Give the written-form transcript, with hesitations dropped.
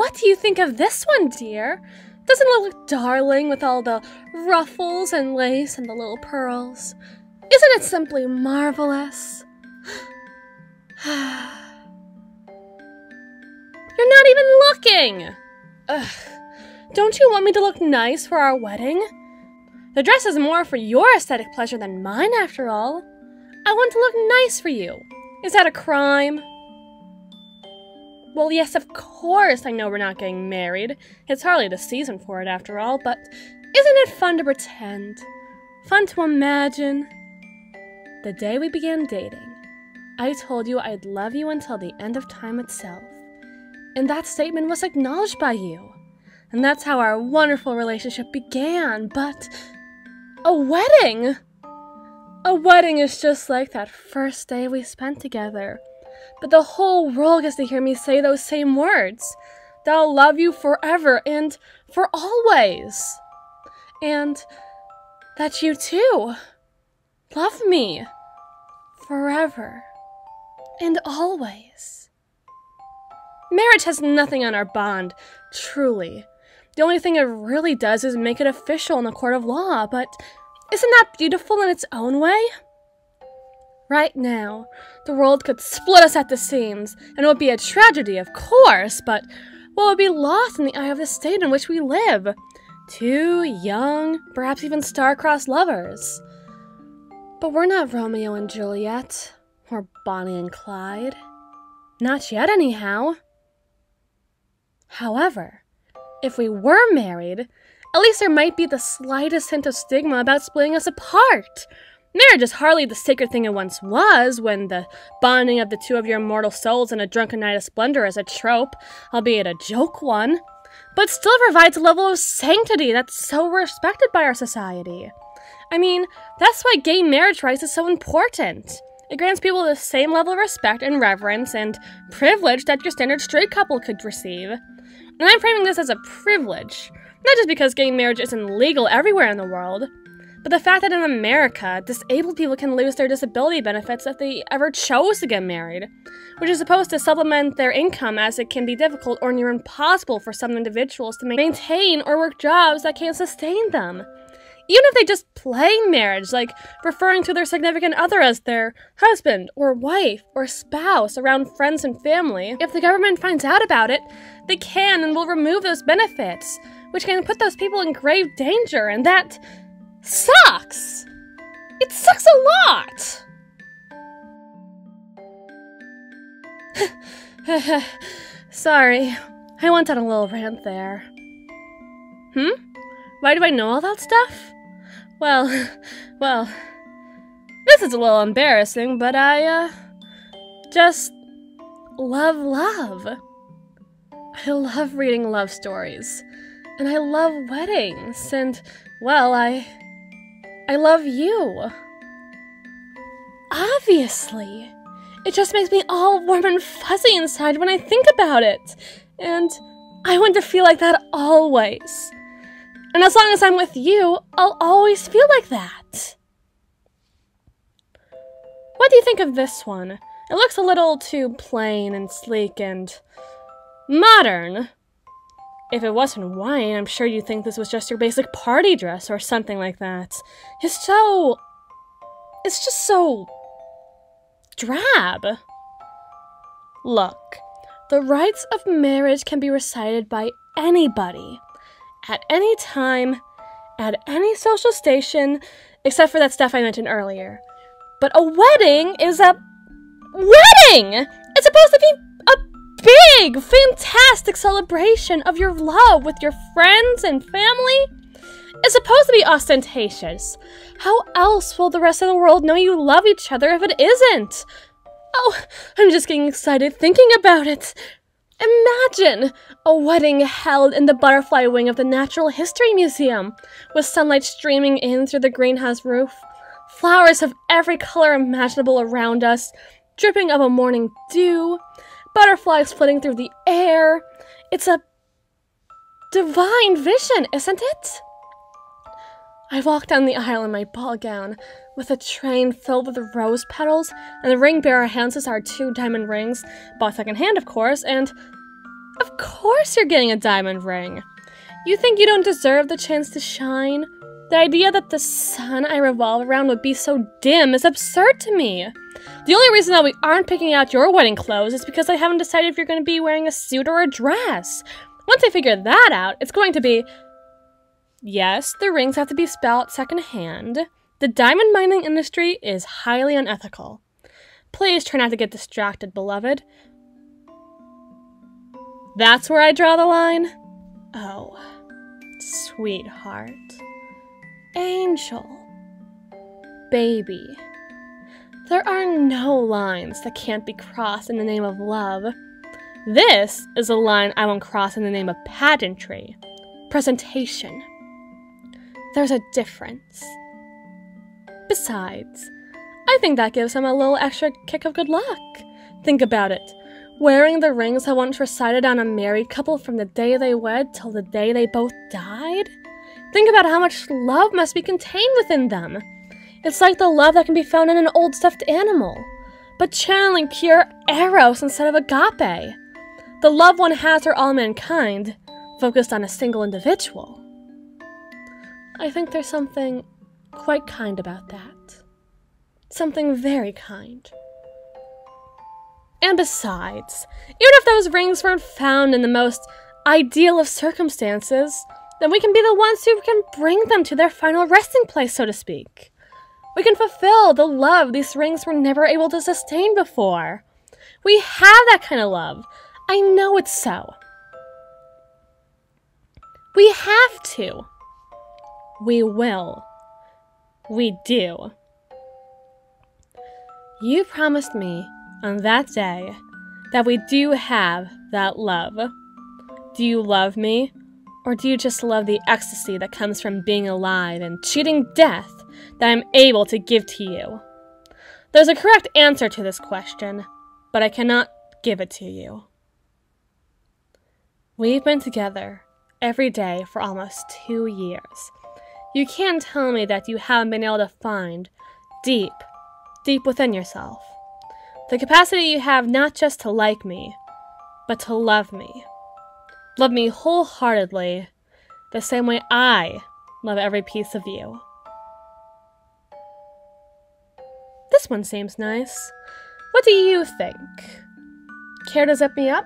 what do you think of this one, dear? Doesn't it look darling with all the ruffles and lace and the little pearls? Isn't it simply marvelous? You're not even looking! Ugh. Don't you want me to look nice for our wedding? The dress is more for your aesthetic pleasure than mine, after all. I want to look nice for you. Is that a crime? Well, yes, of course I know we're not getting married. It's hardly the season for it, after all, but isn't it fun to pretend? Fun to imagine? The day we began dating, I told you I'd love you until the end of time itself. And that statement was acknowledged by you. And that's how our wonderful relationship began, but a wedding! A wedding is just like that first day we spent together. But the whole world gets to hear me say those same words. That I'll love you forever and for always. And that you too love me forever and always. Marriage has nothing on our bond, truly. The only thing it really does is make it official in the court of law, but isn't that beautiful in its own way? Right now, the world could split us at the seams, and it would be a tragedy, of course, but what would be lost in the eye of the state in which we live? Two young, perhaps even star-crossed lovers. But we're not Romeo and Juliet, or Bonnie and Clyde. Not yet, anyhow. However, if we were married, at least there might be the slightest hint of stigma about splitting us apart. Marriage is hardly the sacred thing it once was, when the bonding of the two of your immortal souls in a drunken night of splendor is a trope, albeit a joke one, but still provides a level of sanctity that's so respected by our society. I mean, that's why gay marriage rights is so important. It grants people the same level of respect and reverence and privilege that your standard straight couple could receive. And I'm framing this as a privilege, not just because gay marriage isn't legal everywhere in the world, but the fact that in America, disabled people can lose their disability benefits if they ever chose to get married, which is supposed to supplement their income, as it can be difficult or near impossible for some individuals to maintain or work jobs that can't sustain them. Even if they just play marriage, like referring to their significant other as their husband or wife or spouse around friends and family, if the government finds out about it, they can and will remove those benefits, which can put those people in grave danger, and that sucks! It sucks a lot! Sorry, I went on a little rant there. Why do I know all that stuff? Well, this is a little embarrassing, but I, just love love. I love reading love stories, and I love weddings, and, well, I love you. Obviously. It just makes me all warm and fuzzy inside when I think about it. And I want to feel like that always. And as long as I'm with you, I'll always feel like that. What do you think of this one? It looks a little too plain and sleek and modern. If it wasn't white, I'm sure you'd think this was just your basic party dress or something like that. It's just so drab. Look, the rites of marriage can be recited by anybody, at any time, at any social station, except for that stuff I mentioned earlier. But a wedding is a wedding! It's supposed to be a big, fantastic celebration of your love with your friends and family. It's supposed to be ostentatious. How else will the rest of the world know you love each other if it isn't? Oh, I'm just getting excited thinking about it. Imagine a wedding held in the butterfly wing of the Natural History Museum, with sunlight streaming in through the greenhouse roof, flowers of every color imaginable around us, dripping of a morning dew, butterflies flitting through the air. It's a divine vision, isn't it? I walked down the aisle in my ball gown, with a train filled with rose petals, and the ring bearer hands us our 2 diamond rings, bought secondhand, of course, and Of course you're getting a diamond ring. You think you don't deserve the chance to shine? The idea that the sun I revolve around would be so dim is absurd to me. The only reason that we aren't picking out your wedding clothes is because I haven't decided if you're going to be wearing a suit or a dress. Once I figure that out, it's going to be... Yes, the rings have to be spelt secondhand. The diamond mining industry is highly unethical. Please try not to get distracted, beloved. That's where I draw the line? Oh, sweetheart. Angel. Baby. There are no lines that can't be crossed in the name of love. This is a line I won't cross in the name of pageantry. Presentation. There's a difference. Besides, I think that gives him a little extra kick of good luck. Think about it. Wearing the rings that once recited on a married couple from the day they wed till the day they both died? Think about how much love must be contained within them. It's like the love that can be found in an old stuffed animal, but channeling pure eros instead of agape. The love one has for all mankind, focused on a single individual. I think there's something quite kind about that. Something very kind. And besides, even if those rings weren't found in the most ideal of circumstances, then we can be the ones who can bring them to their final resting place, so to speak. We can fulfill the love these rings were never able to sustain before. We have that kind of love. I know it's so. We have to. We will. We do. You promised me on that day that we do have that love. Do you love me? Or do you just love the ecstasy that comes from being alive and cheating death that I'm able to give to you? There's a correct answer to this question, but I cannot give it to you. We've been together every day for almost 2 years. You can't tell me that you haven't been able to find deep within yourself the capacity you have not just to like me, but to love me. Love me wholeheartedly, the same way I love every piece of you. This one seems nice. What do you think? Care to zip me up?